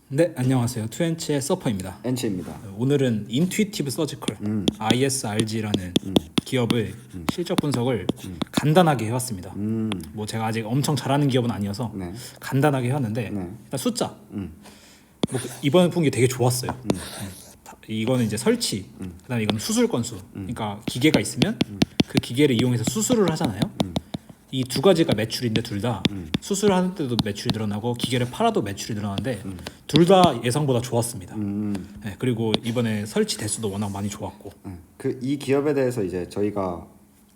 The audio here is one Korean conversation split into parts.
네, 안녕하세요. 투엔치의 서퍼입니다. 엔치입니다. 오늘은 인투이티브 서지컬 ISRG라는 기업의 실적 분석을 간단하게 해왔습니다. 뭐 제가 아직 엄청 잘하는 기업은 아니어서 네. 간단하게 해왔는데 네. 일단 숫자 뭐 이번 분기 되게 좋았어요. 이거는 이제 설치, 그다음에 이건 수술 건수. 그러니까 기계가 있으면 그 기계를 이용해서 수술을 하잖아요. 이 두 가지가 매출인데 둘 다 수술하는 때도 매출이 늘어나고 기계를 팔아도 매출이 늘어나는데 둘 다 예상보다 좋았습니다. 네, 그리고 이번에 설치 대수도 워낙 많이 좋았고. 이 기업에 대해서 이제 저희가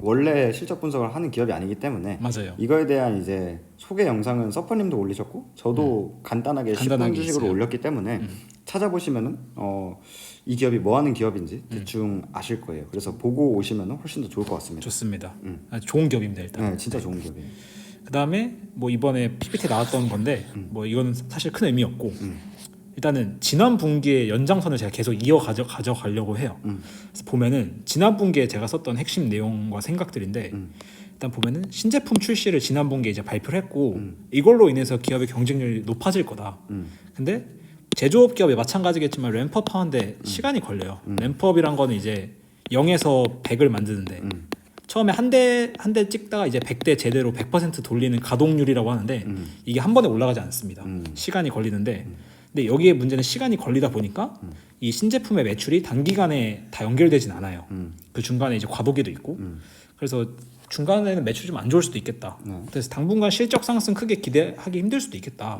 원래 실적 분석을 하는 기업이 아니기 때문에 맞아요. 이거에 대한 이제 소개 영상은 서퍼님도 올리셨고 저도 간단하게 10분 주식으로 있어요. 올렸기 때문에 찾아보시면은 이 기업이 뭐 하는 기업인지 대충 아실 거예요. 그래서 보고 오시면은 훨씬 더 좋을 것 같습니다. 좋습니다. 아주 좋은 기업입니다 일단. 네, 진짜 좋은 기업이에요. 그다음에 뭐 이번에 PPT 나왔던 건데 뭐 이거는 사실 큰 의미 없고 일단은 지난 분기의 연장선을 제가 계속 가져가려고 해요. 그래서 보면은 지난 분기에 제가 썼던 핵심 내용과 생각들인데 일단 보면은 신제품 출시를 지난 분기에 이제 발표를 했고 이걸로 인해서 기업의 경쟁률이 높아질 거다. 근데 제조업 기업이 마찬가지겠지만 램프업 하는데 시간이 걸려요. 램프업이란 거는 이제 0에서 100을 만드는데 처음에 한 대 찍다가 이제 100대 제대로 100% 돌리는 가동률이라고 하는데 이게 한 번에 올라가지 않습니다. 시간이 걸리는데 근데 여기에 문제는 시간이 걸리다 보니까 이 신제품의 매출이 단기간에 다 연결되진 않아요. 그 중간에 이제 과도기도 있고 그래서 중간에는 매출이 좀 안 좋을 수도 있겠다. 그래서 당분간 실적 상승 크게 기대하기 힘들 수도 있겠다.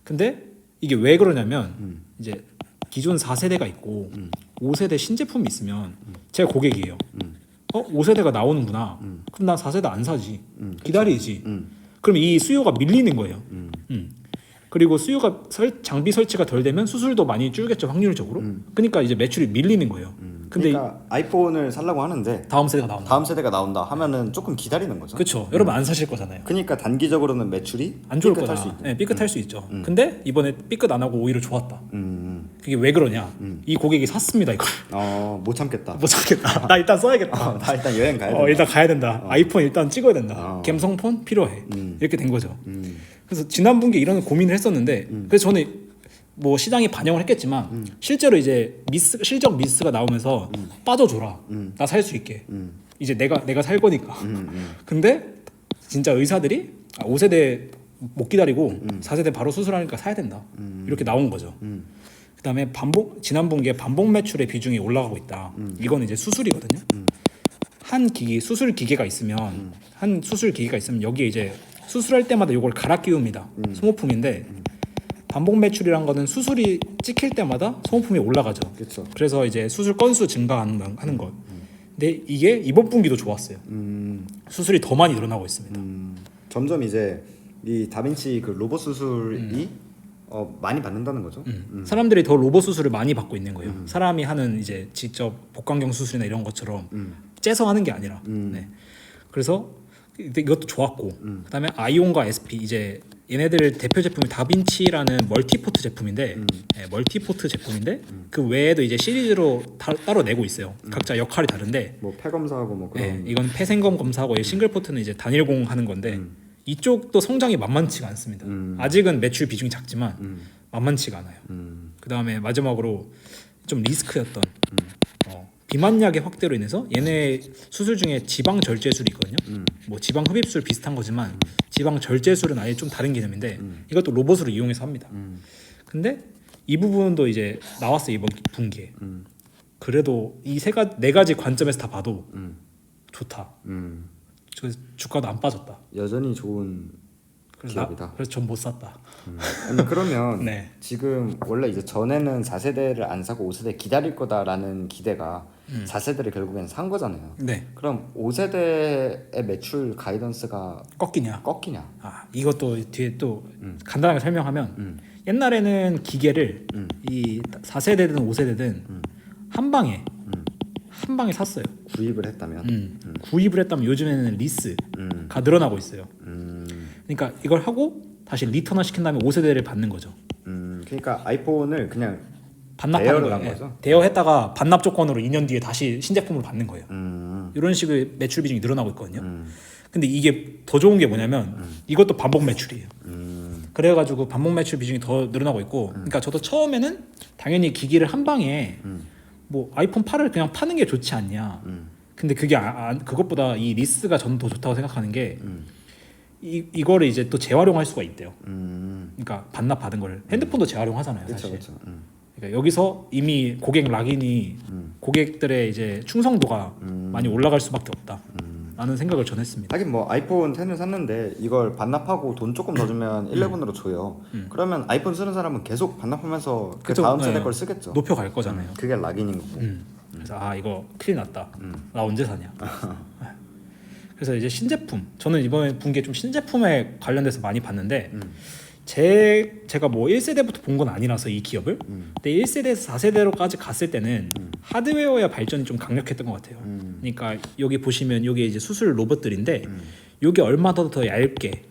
근데 이게 왜 그러냐면 이제 기존 4세대가 있고 5세대 신제품이 있으면 제 고객이에요. 5세대가 나오는구나. 그럼 난 4세대 안 사지. 기다리지. 그럼 이 수요가 밀리는 거예요. 그리고 수요가 장비 설치가 덜 되면 수술도 많이 줄겠죠, 확률적으로. 그러니까 이제 매출이 밀리는 거예요. 근데 그러니까 아이폰을 살라고 하는데 다음 세대가 나온다. 다음 세대가 나온다 하면은 조금 기다리는 거죠. 그렇죠. 여러분 안 사실 거잖아요. 그러니까 단기적으로는 매출이 안 좋을 삐끗할 거다. 수 있고. 네, 삐끗할 수 있죠. 근데 이번에 삐끗 안 하고 오히려 좋았다. 그게 왜 그러냐? 이 고객이 샀습니다 이걸. 못 참겠다. 못 찾겠다. 나 일단 써야겠다. 나 일단 여행 가야 돼. 일단 가야 된다. 아이폰 일단 찍어야 된다. 갬성폰 필요해. 이렇게 된 거죠. 그래서 지난 분기에 이런 고민을 했었는데 그래서 저는 뭐 시장이 반영을 했겠지만 실제로 이제 실적 미스가 나오면서 빠져줘라. 나 살 수 있게. 이제 내가 살 거니까. 근데 진짜 의사들이 5세대 못 기다리고 4세대 바로 수술하니까 사야 된다. 이렇게 나온 거죠. 그다음에 지난 분기에 반복 매출의 비중이 올라가고 있다. 이거는 이제 수술이거든요. 수술 기계가 있으면 여기에 이제 수술할 때마다 이걸 갈아 끼웁니다. 소모품인데 반복 매출이란 거는 수술이 찍힐 때마다 소모품이 올라가죠. 그렇죠. 그래서 이제 수술 건수 증가하는 것. 근데 이게 이번 분기도 좋았어요. 수술이 더 많이 늘어나고 있습니다. 점점 이제 이 다빈치 그 로봇 수술이 많이 받는다는 거죠. 사람들이 더 로봇 수술을 많이 받고 있는 거예요. 사람이 하는 이제 직접 복강경 수술이나 이런 것처럼 째서 하는 게 아니라. 네. 그래서 이것도 좋았고, 그다음에 아이온과 SP 이제 얘네들 대표 제품이 다빈치라는 멀티포트 제품인데, 멀티포트 제품인데 그 외에도 이제 시리즈로 따로 내고 있어요. 각자 역할이 다른데, 뭐 폐 검사하고 뭐 그런. 이건 폐생검 검사하고 싱글포트는 이제 단일공 하는 건데 이쪽도 성장이 만만치가 않습니다. 아직은 매출 비중이 작지만 만만치가 않아요. 그다음에 마지막으로 좀 리스크였던 비만약의 확대로 인해서 얘네 수술 중에 지방 절제술이 있거든요. 뭐 지방 흡입술 비슷한 거지만 지방 절제술은 아예 좀 다른 개념인데 이것도 로봇으로 이용해서 합니다. 근데 이 부분도 이제 나왔어요 이번 분기에. 그래도 이 네 가지 관점에서 다 봐도 좋다. 그래서 주가도 안 빠졌다. 여전히 좋은 기업이다. 그래서 전 못 샀다. 아니 그러면 네. 지금 원래 이제 전에는 4세대를 안 사고 5세대 기다릴 거다라는 기대가 4세대를 결국엔 산 거잖아요. 네. 그럼 5세대의 매출 가이던스가 꺾이냐? 이것도 뒤에 또 간단하게 설명하면 옛날에는 기계를 이 4세대든 5세대든 한 방에 샀어요. 구입을 했다면 구입을 했다면 요즘에는 리스가 늘어나고 있어요. 그러니까 이걸 하고 다시 리턴화 시킨 다음에 5세대를 받는 거죠. 그러니까 아이폰을 그냥 반납하는 대여를 거예요. 한 거죠? 대여했다가 반납 조건으로 2년 뒤에 다시 신제품을 받는 거예요. 이런 식의 매출 비중이 늘어나고 있거든요. 근데 이게 더 좋은 게 뭐냐면 이것도 반복 매출이에요. 그래가지고 반복 매출 비중이 더 늘어나고 있고, 그러니까 저도 처음에는 당연히 기기를 한 방에 뭐 아이폰 8을 그냥 파는 게 좋지 않냐. 근데 그게 그것보다 이 리스가 저는 더 좋다고 생각하는 게 이거를 이제 또 재활용할 수가 있대요. 그러니까 반납 받은 걸 핸드폰도 재활용하잖아요, 사실. 그렇죠. 그러니까 여기서 이미 고객 락인이 고객들의 이제 충성도가 많이 올라갈 수밖에 없다. 라는 생각을 전 했습니다. 하긴 뭐 아이폰 10을 샀는데 이걸 반납하고 돈 조금 더 주면 11으로 줘요. 그러면 아이폰 쓰는 사람은 계속 반납하면서 그 그쵸, 다음 세대 네. 걸 쓰겠죠. 높여갈 거잖아요. 그게 락인인 거고. 그래서 이거 큰일 났다. 나 언제 사냐. 그래서 이제 신제품, 저는 이번에 본 게 좀 신제품에 관련돼서 많이 봤는데 제가 뭐 1세대부터 본 건 아니라서 이 기업을 근데 1세대에서 4세대로까지 갔을 때는 하드웨어의 발전이 좀 강력했던 것 같아요. 그러니까 여기 보시면 여기 이제 수술 로봇들인데 이게 얼마 더 얇게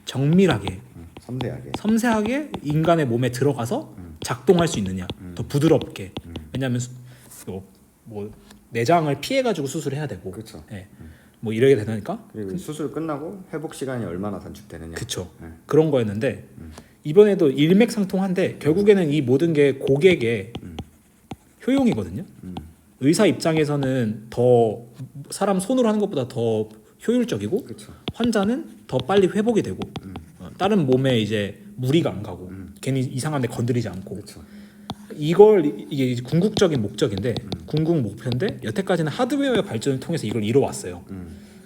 정밀하게 섬세하게 인간의 몸에 들어가서 작동할 수 있느냐, 더 부드럽게. 왜냐하면 뭐 내장을 피해 가지고 수술을 해야 되고, 그렇죠. 예. 뭐 이러게 되니까. 그리고 수술 끝나고 회복 시간이 얼마나 단축되느냐. 그렇죠. 그런 거였는데 이번에도 일맥상통한데 결국에는 이 모든 게 고객의 효용이거든요. 의사 입장에서는 더 사람 손으로 하는 것보다 더 효율적이고, 그렇죠. 환자는 더 빨리 회복이 되고, 다른 몸에 이제 무리가 안 가고, 괜히 이상한 데 건드리지 않고. 그렇죠. 이게 궁극적인 목적인데, 궁극 목표인데 여태까지는 하드웨어의 발전을 통해서 이걸 이뤄왔어요.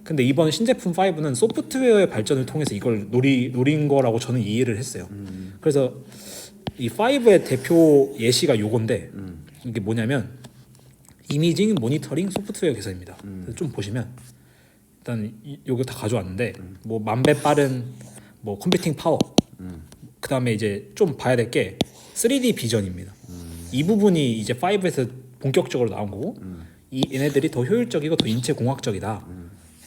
근데 이번 신제품 5는 소프트웨어의 발전을 통해서 이걸 노린 거라고 저는 이해를 했어요. 그래서 이 5의 대표 예시가 요건데, 이게 뭐냐면 이미징, 모니터링, 소프트웨어 개선입니다. 그래서 좀 보시면 일단 요거 다 가져왔는데 뭐 만배 빠른 뭐 컴퓨팅 파워, 그 다음에 이제 좀 봐야 될 게 3D 비전입니다. 이 부분이 이제 5에서 본격적으로 나온 거고, 얘네들이 더 효율적이고 더 인체 공학적이다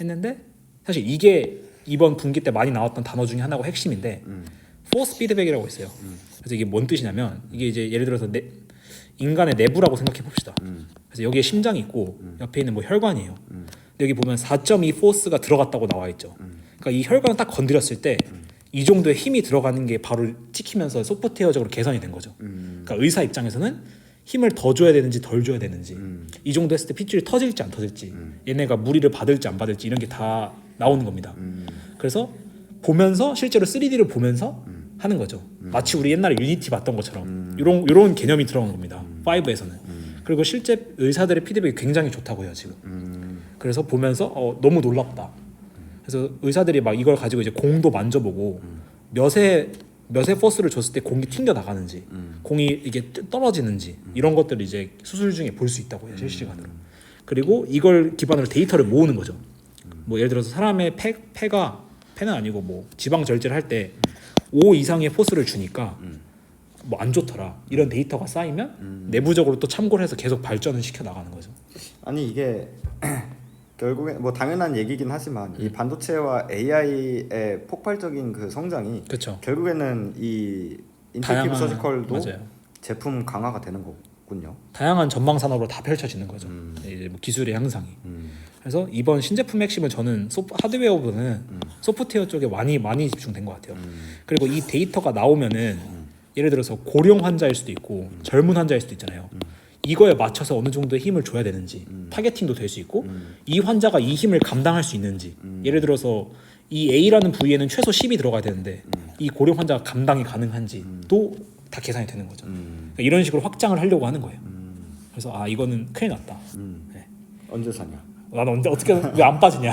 했는데, 사실 이게 이번 분기 때 많이 나왔던 단어 중에 하나가 핵심인데 포스 피드백이라고 있어요. 그래서 이게 뭔 뜻이냐면, 이게 이제 예를 들어서 인간의 내부라고 생각해 봅시다. 그래서 여기에 심장이 있고 옆에 있는 뭐 혈관이에요. 근데 여기 보면 4.2 포스가 들어갔다고 나와 있죠. 그러니까 이 혈관을 딱 건드렸을 때 이 정도의 힘이 들어가는 게 바로 찍히면서 소프트웨어적으로 개선이 된 거죠. 그러니까 의사 입장에서는 힘을 더 줘야 되는지 덜 줘야 되는지, 이 정도 했을 때 핏줄이 터질지 안 터질지, 얘네가 무리를 받을지 안 받을지, 이런 게 다 나오는 겁니다. 그래서 보면서 실제로 3D를 보면서 하는 거죠. 마치 우리 옛날에 유니티 봤던 것처럼 이런 개념이 들어간 겁니다. 5에서는. 그리고 실제 의사들의 피드백이 굉장히 좋다고 해요 지금. 그래서 보면서 너무 놀랍다. 그래서 의사들이 막 이걸 가지고 이제 공도 만져보고 몇의 포스를 줬을 때 공이 튕겨 나가는지, 공이 이게 떨어지는지, 이런 것들을 이제 수술 중에 볼 수 있다고 해요, 실시간으로. 그리고 이걸 기반으로 데이터를 모으는 거죠. 뭐 예를 들어서 사람의 폐는 아니고 뭐 지방 절제를 할 때 5 이상의 포스를 주니까 뭐 안 좋더라, 이런 데이터가 쌓이면 내부적으로 또 참고를 해서 계속 발전을 시켜 나가는 거죠. 아니 이게 결국에 뭐 당연한 얘기긴 하지만 이 반도체와 AI의 폭발적인 그 성장이 그렇죠. 결국에는 이 인텍티브 서지컬도 맞아요. 제품 강화가 되는 거군요. 다양한 전방 산업으로 다 펼쳐지는 거죠. 이제 뭐 기술의 향상이. 그래서 이번 신제품 핵심은 저는 하드웨어보다는 소프트웨어 쪽에 많이 집중된 것 같아요. 그리고 이 데이터가 나오면은 예를 들어서 고령 환자일 수도 있고 젊은 환자일 수도 있잖아요. 이거에 맞춰서 어느 정도의 힘을 줘야 되는지 타겟팅도 될 수 있고, 이 환자가 이 힘을 감당할 수 있는지, 예를 들어서 이 A라는 부위에는 최소 10이 들어가야 되는데 이 고령 환자가 감당이 가능한지도 다 계산이 되는 거죠. 그러니까 이런 식으로 확장을 하려고 하는 거예요. 그래서 이거는 큰일 났다. 네. 언제 사냐? 나는 어떻게 왜 안 빠지냐.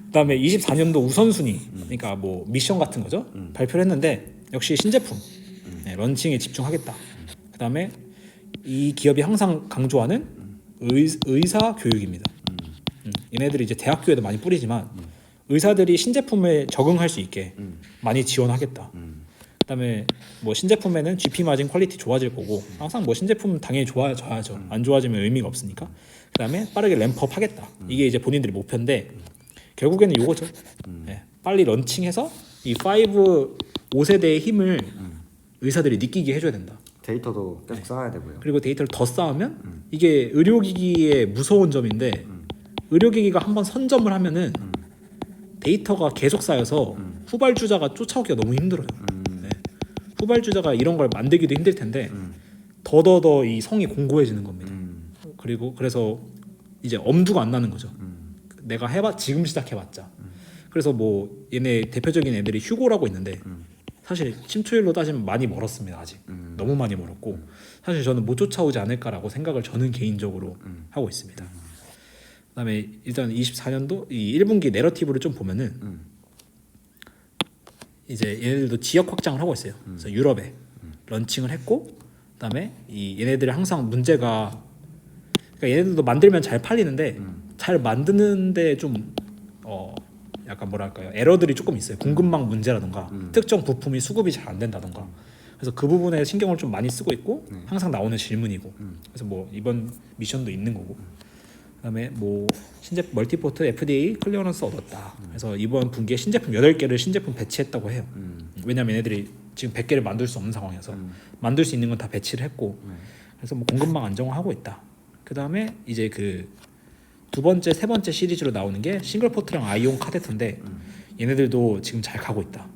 그다음에 24년도 우선순위, 그러니까 뭐 미션 같은 거죠. 발표를 했는데 역시 신제품 런칭에 집중하겠다. 그다음에 이 기업이 항상 강조하는 의사 교육입니다. 얘네들이 이제 대학교에도 많이 뿌리지만 의사들이 신제품에 적응할 수 있게 많이 지원하겠다. 그다음에 뭐 신제품에는 GP 마진 퀄리티 좋아질 거고, 항상 뭐 신제품 당연히 좋아져야죠. 안 좋아지면 의미가 없으니까. 그다음에 빠르게 램프업 하겠다. 이게 이제 본인들의 목표인데 결국에는 요거죠. 네, 빨리 런칭해서 이 5세대의 힘을 의사들이 느끼게 해줘야 된다. 데이터도 계속 쌓아야 되고요. 그리고 데이터를 더 쌓으면 이게 의료기기의 무서운 점인데, 의료기기가 한번 선점을 하면은 데이터가 계속 쌓여서 후발주자가 쫓아오기가 너무 힘들어요. 후발주자가 이런 걸 만들기도 힘들 텐데 더더더 이 성이 공고해지는 겁니다. 그리고 그래서 이제 엄두가 안 나는 거죠. 내가 지금 시작해봤자. 그래서 뭐 얘네 대표적인 애들이 휴고라고 있는데 사실 심투율로 따지면 많이 멀었습니다. 아직 너무 많이 멀었고 사실 저는 못 쫓아오지 않을까라고 생각을 저는 개인적으로 하고 있습니다. 그다음에 일단 24년도 이 1분기 내러티브를 좀 보면은 이제 얘네들도 지역 확장을 하고 있어요. 그래서 유럽에 런칭을 했고 그다음에 이 얘네들이 항상 문제가 그러니까 얘네들도 만들면 잘 팔리는데 잘 만드는데 좀 약간 뭐랄까요 에러들이 조금 있어요. 공급망 문제라던가 특정 부품이 수급이 잘 안 된다던가 그래서 그 부분에 신경을 좀 많이 쓰고 있고 항상 나오는 질문이고 그래서 뭐 이번 미션도 있는 거고 그다음에 뭐 신제품 멀티포트 FDA 클리어런스 얻었다. 그래서 이번 분기에 신제품 8개를 신제품 배치했다고 해요. 왜냐면 얘네들이 지금 100개를 만들 수 없는 상황이어서 만들 수 있는 건 다 배치를 했고 그래서 뭐 공급망 안정화하고 있다. 그다음에 이제 그 두 번째, 세 번째 시리즈로 나오는 게 싱글포트랑 아이온 카데트인데 얘네들도 지금 잘 가고 있다.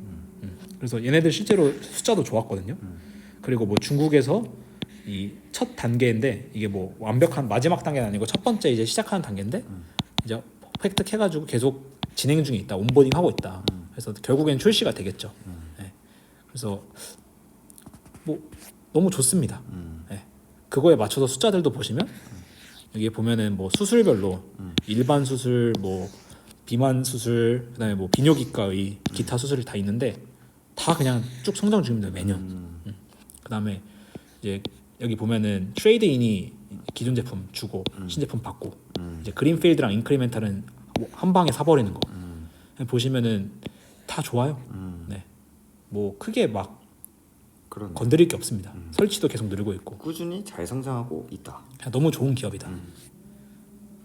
그래서 얘네들 실제로 숫자도 좋았거든요. 그리고 뭐 중국에서 이 첫 단계인데 이게 뭐 완벽한 마지막 단계는 아니고 첫 번째 이제 시작하는 단계인데 이제 획득해가지고 계속 진행 중에 있다. 온보딩 하고 있다. 그래서 결국엔 출시가 되겠죠. 네. 그래서 뭐 너무 좋습니다. 네. 그거에 맞춰서 숫자들도 보시면 여기 보면은 뭐 수술별로 일반 수술, 뭐 비만 수술, 그다음에 뭐 비뇨기과의 기타 수술이 다 있는데 다 그냥 쭉 성장 중입니다 매년. 그다음에 이제 여기 보면은 트레이드인이 기존 제품 주고 신제품 받고 이제 그린필드랑 인크리멘탈은 한 방에 사버리는 거 보시면은 다 좋아요. 네, 뭐 크게 막 그런 건드릴 게 없습니다. 설치도 계속 늘고 있고 꾸준히 잘 성장하고 있다. 그냥 너무 좋은 기업이다.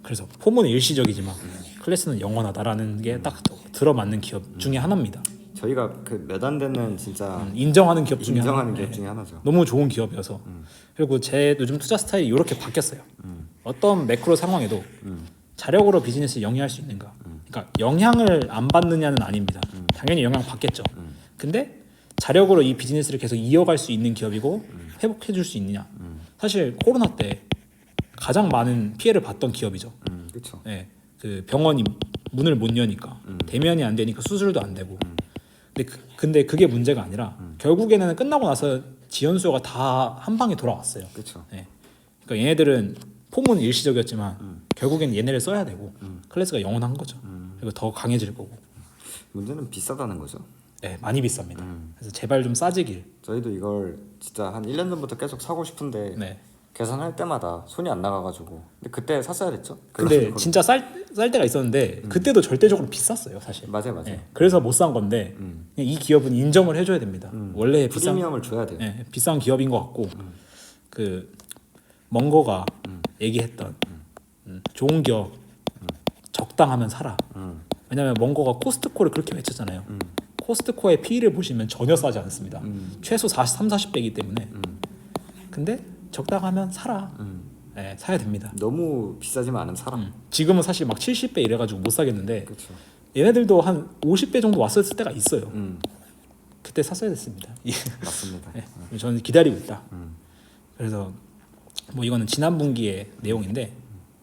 그래서 폼은 일시적이지만 클래스는 영원하다라는 게 딱 들어맞는 기업 중에 하나입니다. 저희가 그 몇 안 되는 진짜 인정하는 기업 중에 인정하는 하나. 기업 네. 중에 하나죠. 너무 좋은 기업이어서 그리고 제 요즘 투자 스타일이 이렇게 바뀌었어요. 어떤 매크로 상황에도 자력으로 비즈니스를 영위할 수 있는가. 그러니까 영향을 안 받느냐는 아닙니다. 당연히 영향 받겠죠. 근데 자력으로 이 비즈니스를 계속 이어갈 수 있는 기업이고 회복해 줄 수 있느냐. 사실 코로나 때 가장 많은 피해를 봤던 기업이죠. 그렇죠. 네, 그 병원이 문을 못 여니까 대면이 안 되니까 수술도 안 되고. 근데 그게 문제가 아니라 결국에는 끝나고 나서 지연 수요가 다 한 방에 돌아왔어요. 그렇죠. 네. 그러니까 얘네들은 폼은 일시적이었지만 결국엔 얘네를 써야 되고 클래스가 영원한 거죠. 그리고 더 강해질 거고. 문제는 비싸다는 거죠. 네, 많이 비쌉니다. 그래서 제발 좀 싸지길. 저희도 이걸 진짜 한 1년 전부터 계속 사고 싶은데 네. 계산할 때마다 손이 안 나가가지고 근데 그때 샀어야 됐죠. 근데 진짜 쌀 때가 있었는데 그때도 절대적으로 비쌌어요, 사실. 맞아요. 네, 그래서 못 산 건데 그냥 이 기업은 인정을 해줘야 됩니다. 원래 비싼 프리미엄을 줘야 돼요. 네, 비싼 기업인 것 같고 그 멍거가 얘기했던 좋은 기업 적당하면 사라. 왜냐하면 멍거가 코스트코를 그렇게 외쳤잖아요. 코스트코의 P를 보시면 전혀 싸지 않습니다. 최소 40-40배이기 때문에. 근데 적당하면 사라. 네, 사야 됩니다. 너무 비싸지만 않은 사람. 지금은 사실 막 70배 이래가지고 못 사겠는데 그렇죠. 얘네들도 한 50배 정도 왔을 때가 있어요. 그때 샀어야 됐습니다. 맞습니다. 네, 저는 기다리고 있다. 그래서 뭐 이거는 지난 분기의 내용인데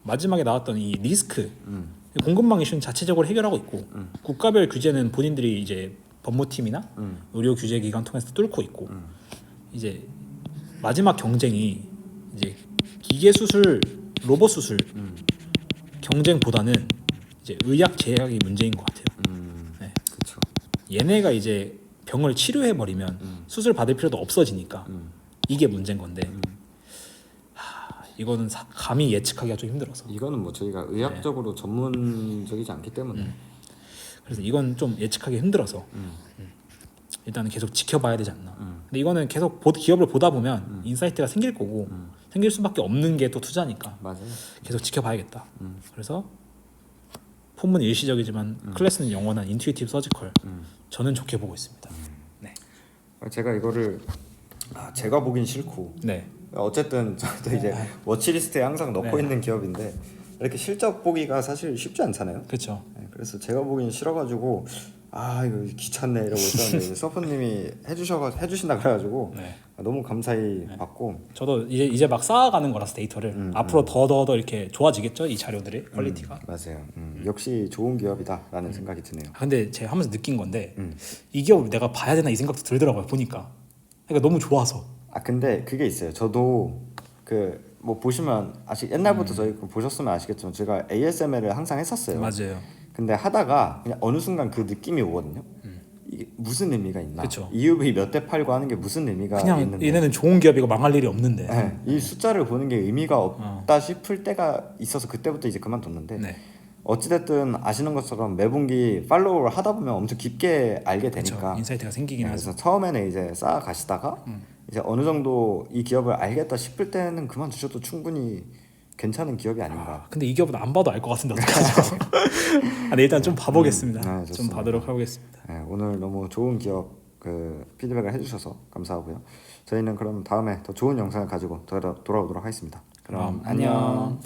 마지막에 나왔던 이 리스크 공급망 이슈는 자체적으로 해결하고 있고 국가별 규제는 본인들이 이제 법무팀이나 의료 규제 기관 통해서 뚫고 있고 이제 마지막 경쟁이 이제 기계 수술, 로봇 수술 경쟁보다는 이제 의학 제약이 문제인 것 같아요. 네. 그렇죠. 얘네가 이제 병을 치료해 버리면 수술 받을 필요도 없어지니까 이게 문제인 건데 이거는 감히 예측하기가 좀 힘들어서 이거는 뭐 저희가 의학적으로 전문적이지 않기 때문에 그래서 이건 좀 예측하기 힘들어서 일단은 계속 지켜봐야 되지 않나. 근데 이거는 계속 기업을 보다 보면 인사이트가 생길 거고 생길 수밖에 없는 게 또 투자니까 맞아요. 계속 지켜봐야겠다. 그래서 폼은 일시적이지만 클래스는 영원한 인투이티브 서지컬 저는 좋게 보고 있습니다. 네. 제가 이거를 제가 보긴 싫고 네. 어쨌든 저도 이제 워치리스트에 항상 넣고 네. 있는 기업인데 이렇게 실적 보기가 사실 쉽지 않잖아요. 그렇죠. 네, 그래서 제가 보긴 싫어가지고 아 이거 귀찮네 이러고 있었는데 서퍼님이 해주신다 그래가지고 네. 너무 감사히 받고 저도 이제 막 쌓아가는 거라서 데이터를 앞으로 더 이렇게 좋아지겠죠 이 자료들의 퀄리티가. 맞아요. 역시 좋은 기업이다라는 생각이 드네요. 근데 제가 하면서 느낀 건데 이 기업을 내가 봐야 되나 이 생각도 들더라고요 보니까. 그러니까 너무 좋아서. 아 근데 그게 있어요. 저도 그 뭐 보시면 옛날부터 저희 거 보셨으면 아시겠지만 제가 ASMR을 항상 했었어요. 맞아요. 근데 하다가 그냥 어느 순간 그 느낌이 오거든요. 이게 무슨 의미가 있나? 그쵸. EUV 몇 대 팔고 하는 게 무슨 의미가 그냥 있는데? 얘네는 좋은 기업이고 망할 일이 없는데. 네, 이 숫자를 보는 게 의미가 없다 싶을 때가 있어서 그때부터 이제 그만뒀는데 네. 어찌됐든 아시는 것처럼 매분기 팔로우를 하다 보면 엄청 깊게 알게 그렇죠. 되니까 인사이트가 생기긴 네, 하죠. 그래서 처음에는 이제 쌓아 가시다가 이제 어느 정도 이 기업을 알겠다 싶을 때는 그만두셔도 충분히 괜찮은 기업이 아닌가. 근데 이 기업은 안 봐도 알 것 같은데 어떡하죠? 네, 일단 좀 봐보겠습니다. 네, 좀 좋습니다. 봐도록 하겠습니다. 네, 오늘 너무 좋은 기업 그 피드백을 해주셔서 감사하고요. 저희는 그럼 다음에 더 좋은 영상을 가지고 돌아오도록 하겠습니다. 그럼 안녕.